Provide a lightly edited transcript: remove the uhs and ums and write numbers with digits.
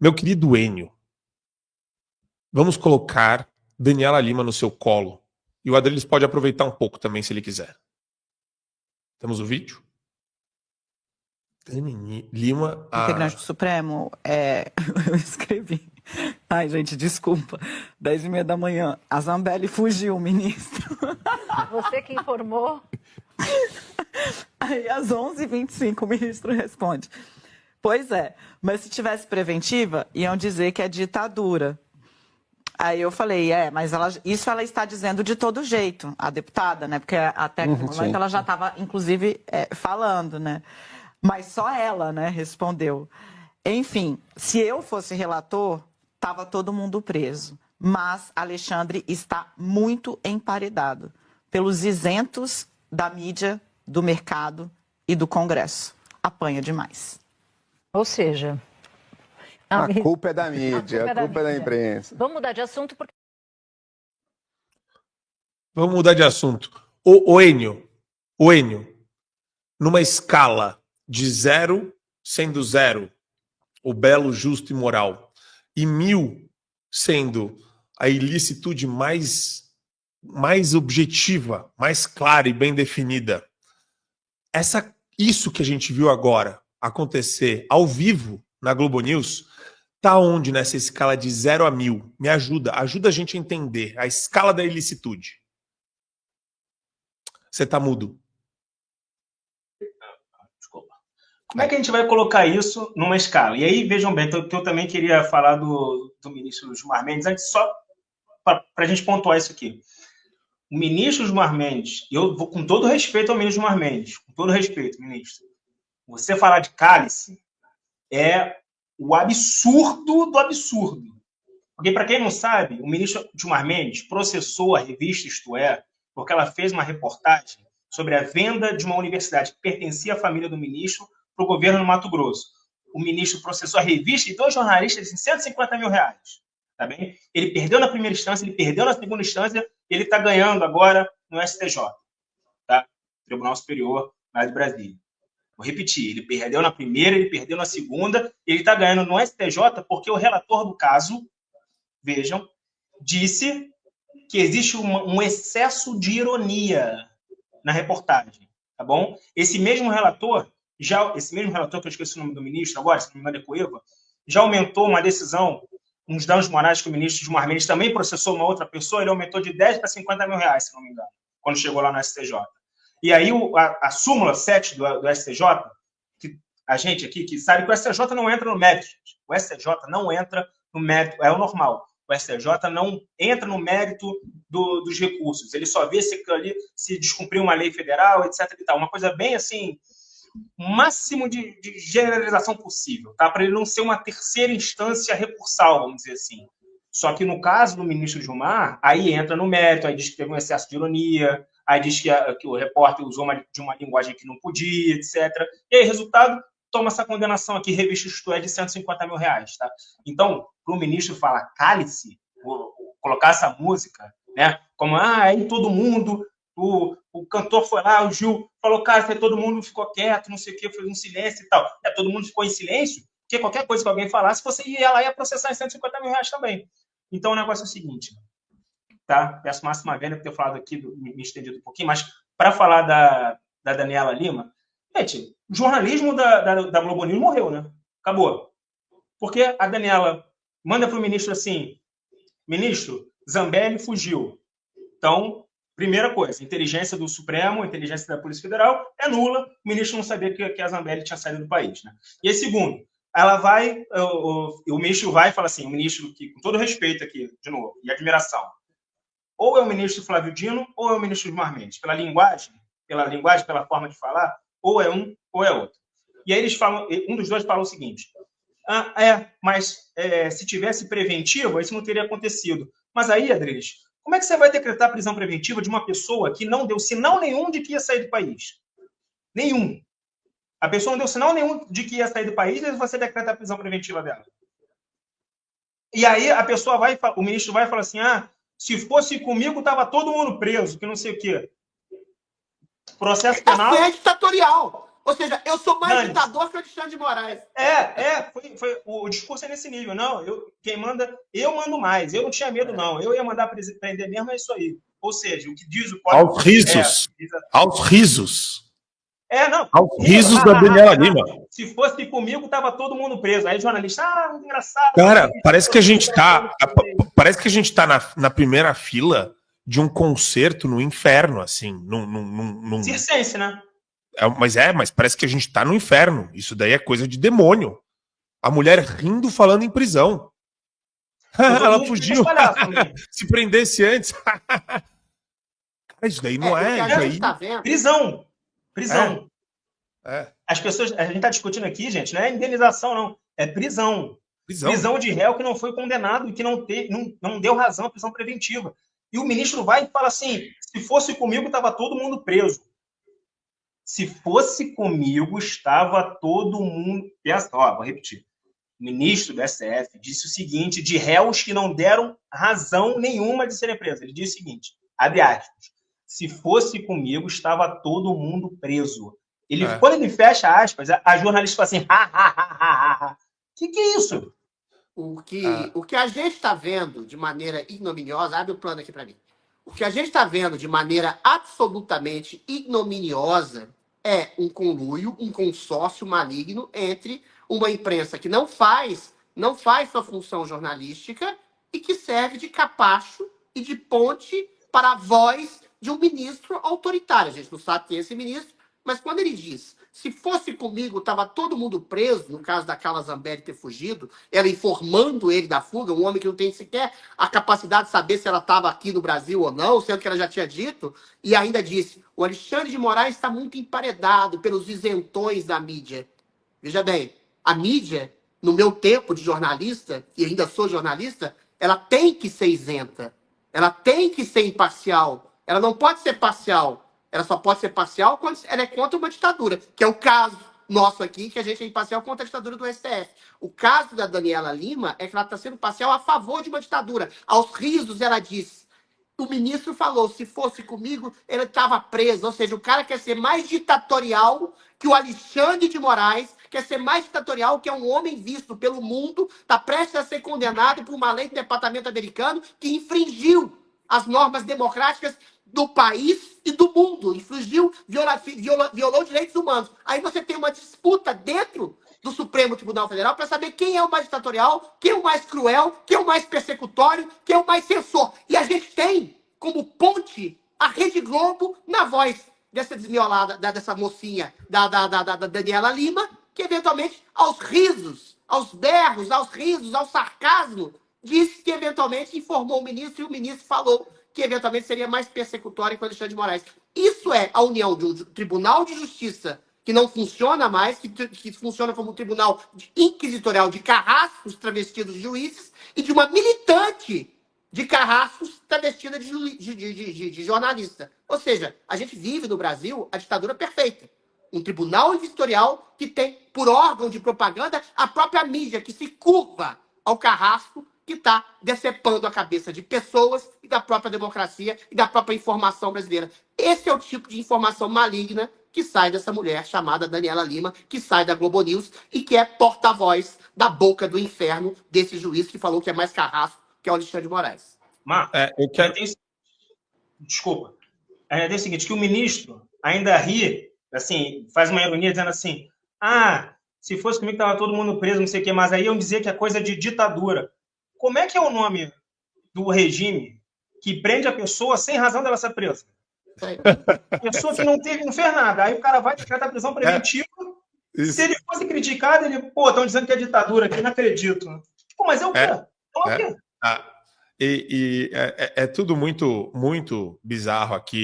Meu querido Enio, vamos colocar Daniela Lima no seu colo. E o Adriles pode aproveitar um pouco também, se ele quiser. Temos o vídeo? Lima... Integrante do Supremo, eu escrevi. Ai, gente, desculpa. 10h30 da manhã. A Zambelli fugiu, ministro. Você que informou? Aí, às 11h25, o ministro responde. Pois é, mas se tivesse preventiva, iam dizer que é ditadura. Aí eu falei, mas isso ela está dizendo de todo jeito, a deputada, né? Porque até aquele momento ela já estava, inclusive, falando, né? Mas só ela, né, respondeu. Enfim, se eu fosse relator, estava todo mundo preso. Mas Alexandre está muito emparedado pelos isentos da mídia, do mercado e do Congresso. Apanha demais. Ou seja... A culpa é da mídia, a culpa é da imprensa. Vamos mudar de assunto porque... Vamos mudar de assunto. O Enio, numa escala de 0 sendo 0, o belo, justo e moral, e 1000 sendo a ilicitude mais objetiva, mais clara e bem definida. Isso que a gente viu agora acontecer ao vivo na Globo News, tá onde nessa escala de 0 a 1000? Me ajuda a gente a entender a escala da ilicitude. Você tá mudo. Desculpa. Como é que a gente vai colocar isso numa escala? E aí, vejam bem, que eu também queria falar do ministro Gilmar Mendes, antes só para a gente pontuar isso aqui. O ministro Gilmar Mendes, eu vou com todo respeito ao ministro Gilmar Mendes, com todo respeito, ministro, você falar de cálice é o absurdo do absurdo. Porque, para quem não sabe, o ministro Gilmar Mendes processou a revista Isto É, porque ela fez uma reportagem sobre a venda de uma universidade que pertencia à família do ministro para o governo do Mato Grosso. O ministro processou a revista e 2 jornalistas em R$150 mil. Tá bem? Ele perdeu na primeira instância, ele perdeu na segunda instância, ele está ganhando agora no STJ, tá? Tribunal Superior lá de Brasília. Vou repetir, ele perdeu na primeira, ele perdeu na segunda, ele está ganhando no STJ porque o relator do caso, vejam, disse que existe um excesso de ironia na reportagem, tá bom? Esse mesmo relator, que eu esqueci o nome do ministro agora, se não me engano é Cueva, já aumentou uma decisão, uns danos morais que o ministro Gilmar Mendes também processou uma outra pessoa, ele aumentou de 10 para R$50 mil, se não me engano, quando chegou lá no STJ. E aí a súmula 7 do STJ, que a gente aqui que sabe que o STJ não entra no mérito, gente. O STJ não entra no mérito, é o normal. O STJ não entra no mérito dos recursos. Ele só vê se descumprir uma lei federal, etc. E tal. Uma coisa bem assim, máximo de generalização possível, tá? Para ele não ser uma terceira instância recursal, vamos dizer assim. Só que no caso do ministro Gilmar, aí entra no mérito, aí diz que teve um excesso de ironia, aí diz que o repórter usou de uma linguagem que não podia, etc. E aí, resultado, toma essa condenação aqui, revista Isto É, de R$150 mil, tá? Então, para o ministro falar cálice, colocar essa música, né? Como, aí todo mundo, o cantor foi lá, o Gil falou, cara, todo mundo ficou quieto, não sei o quê, fez um silêncio e tal. Todo mundo ficou em silêncio, porque qualquer coisa que alguém falasse, ela ia processar em R$150 mil também. Então, o negócio é o seguinte, tá? Peço máxima vênia por ter falado aqui, me estendido um pouquinho, mas para falar da Daniela Lima, gente, o jornalismo da Globo News morreu, né? Acabou. Porque a Daniela manda para o ministro assim, ministro, Zambelli fugiu. Então, primeira coisa, inteligência do Supremo, inteligência da Polícia Federal é nula, o ministro não sabia que a Zambelli tinha saído do país, né? E aí, segundo, ela vai, o ministro vai e fala assim, o ministro que, com todo respeito aqui, de novo, e admiração, ou é o ministro Flávio Dino, ou é o ministro Gilmar Mendes, pela linguagem, pela forma de falar, ou é um, ou é outro. E aí eles falam, um dos dois fala o seguinte, mas se tivesse preventiva, isso não teria acontecido. Mas aí, Adriles, como é que você vai decretar prisão preventiva de uma pessoa que não deu sinal nenhum de que ia sair do país? Nenhum. A pessoa não deu sinal nenhum de que ia sair do país e você decreta a prisão preventiva dela. E aí a pessoa vai, o ministro vai e fala assim, se fosse comigo, estava todo mundo preso, que não sei o quê. Processo penal... É ditatorial. Ou seja, eu sou mais Dane-se. ditador que o Alexandre de Moraes. O discurso é nesse nível. Não, quem manda, eu mando mais. Eu não tinha medo, não. Eu ia mandar prender mesmo, é isso aí. Ou seja, o que diz o código... Aos risos. Aos risos. Não. Aos risos da Daniela Lima. Se fosse comigo, tava todo mundo preso. Aí o jornalista, muito engraçado. Cara, parece que a gente tá na primeira fila de um concerto no inferno, assim. Circense, né? Mas parece que a gente tá no inferno. Isso daí é coisa de demônio. A mulher rindo, falando em prisão. Ela fugiu. Se prendesse antes. Cara, isso daí não é. O que a gente tá vendo... Prisão. É. As pessoas, a gente tá discutindo aqui, gente, não é indenização, não. É prisão. Prisão de réu que não foi condenado e que não deu razão à prisão preventiva. E o ministro vai e fala assim: se fosse comigo, estava todo mundo preso. Se fosse comigo, estava todo mundo... Vou repetir. O ministro do STF disse o seguinte, de réus que não deram razão nenhuma de serem presos. Ele disse o seguinte, abre aspas, se fosse comigo, estava todo mundo preso. Quando ele fecha aspas, a jornalista fala assim, ha. Que é isso? O que a gente está vendo de maneira ignominiosa... Abre o plano aqui para mim. O que a gente está vendo de maneira absolutamente ignominiosa é um conluio, um consórcio maligno entre uma imprensa que não faz sua função jornalística e que serve de capacho e de ponte para a voz de um ministro autoritário. A gente não sabe quem é esse ministro, mas quando ele diz, se fosse comigo, estava todo mundo preso, no caso da Carla Zambelli ter fugido, ela informando ele da fuga, um homem que não tem sequer a capacidade de saber se ela estava aqui no Brasil ou não, sendo que ela já tinha dito, e ainda disse, o Alexandre de Moraes está muito emparedado pelos isentões da mídia. Veja bem, a mídia, no meu tempo de jornalista, e ainda sou jornalista, ela tem que ser isenta, ela tem que ser imparcial, ela não pode ser parcial. Ela só pode ser parcial quando ela é contra uma ditadura, que é o caso nosso aqui, que a gente é imparcial contra a ditadura do STF. O caso da Daniela Lima é que ela está sendo parcial a favor de uma ditadura. Aos risos, ela disse, o ministro falou, se fosse comigo, ele estava preso. Ou seja, o cara quer ser mais ditatorial que o Alexandre de Moraes, quer ser mais ditatorial que é um homem visto pelo mundo, está prestes a ser condenado por uma lei do departamento americano que infringiu as normas democráticas do país e do mundo, infringiu, violou direitos humanos. Aí você tem uma disputa dentro do Supremo Tribunal Federal para saber quem é o mais ditatorial, quem é o mais cruel, quem é o mais persecutório, quem é o mais censor. E a gente tem como ponte a Rede Globo na voz dessa desmiolada, dessa mocinha, da Daniela Lima, que eventualmente, aos risos, aos berros, aos risos, ao sarcasmo, disse que eventualmente informou o ministro e o ministro falou que eventualmente seria mais persecutório que o Alexandre de Moraes. Isso é a união de um Tribunal de Justiça que não funciona mais, que funciona como um tribunal inquisitorial de carrascos travestidos de juízes e de uma militante de carrascos travestida de jornalista. Ou seja, a gente vive no Brasil a ditadura perfeita. Um tribunal inquisitorial que tem, por órgão de propaganda, a própria mídia que se curva ao carrasco que está decepando a cabeça de pessoas e da própria democracia e da própria informação brasileira. Esse é o tipo de informação maligna que sai dessa mulher chamada Daniela Lima, que sai da Globo News e que é porta-voz da boca do inferno desse juiz que falou que é mais carrasco que é o Alexandre de Moraes. Marco, desculpa. Tem o seguinte, que o ministro ainda ri, assim, faz uma ironia dizendo assim, se fosse comigo estava todo mundo preso, não sei o que, mas aí iam dizer que é coisa de ditadura. Como é que é o nome do regime que prende a pessoa sem razão dela ser presa? A pessoa que não fez nada. Aí o cara vai decretar prisão preventiva. Se ele fosse criticado, ele, estão dizendo que é ditadura, que eu não acredito. Mas é o quê? Então é o quê? É tudo muito, muito bizarro aqui.